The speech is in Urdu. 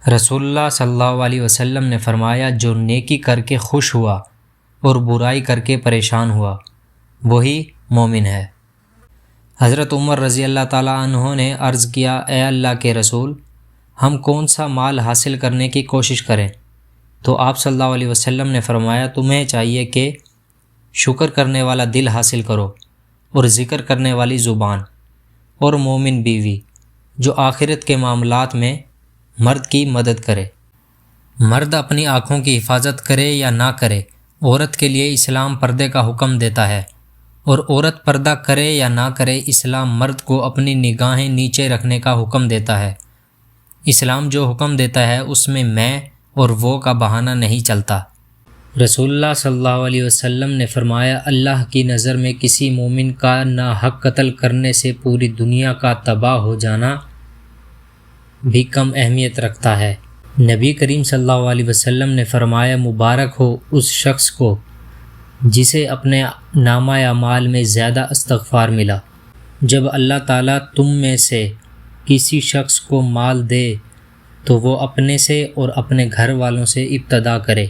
رسول اللہ صلی اللہ علیہ وسلم نے فرمایا، جو نیکی کر کے خوش ہوا اور برائی کر کے پریشان ہوا وہی مومن ہے۔ حضرت عمر رضی اللہ تعالیٰ عنہ نے عرض کیا، اے اللہ کے رسول، ہم کون سا مال حاصل کرنے کی کوشش کریں؟ تو آپ صلی اللہ علیہ وسلم نے فرمایا، تمہیں چاہیے کہ شکر کرنے والا دل حاصل کرو اور ذکر کرنے والی زبان اور مومن بیوی جو آخرت کے معاملات میں مرد کی مدد کرے۔ مرد اپنی آنکھوں کی حفاظت کرے یا نہ کرے، عورت کے لیے اسلام پردے کا حکم دیتا ہے، اور عورت پردہ کرے یا نہ کرے، اسلام مرد کو اپنی نگاہیں نیچے رکھنے کا حکم دیتا ہے۔ اسلام جو حکم دیتا ہے اس میں میں اور وہ کا بہانہ نہیں چلتا۔ رسول اللہ صلی اللہ علیہ وسلم نے فرمایا، اللہ کی نظر میں کسی مومن کا ناحق قتل کرنے سے پوری دنیا کا تباہ ہو جانا بھی کم اہمیت رکھتا ہے۔ نبی کریم صلی اللہ علیہ وسلم نے فرمایا، مبارک ہو اس شخص کو جسے اپنے نامہ اعمال میں زیادہ استغفار ملا۔ جب اللہ تعالیٰ تم میں سے کسی شخص کو مال دے تو وہ اپنے سے اور اپنے گھر والوں سے ابتدا کرے۔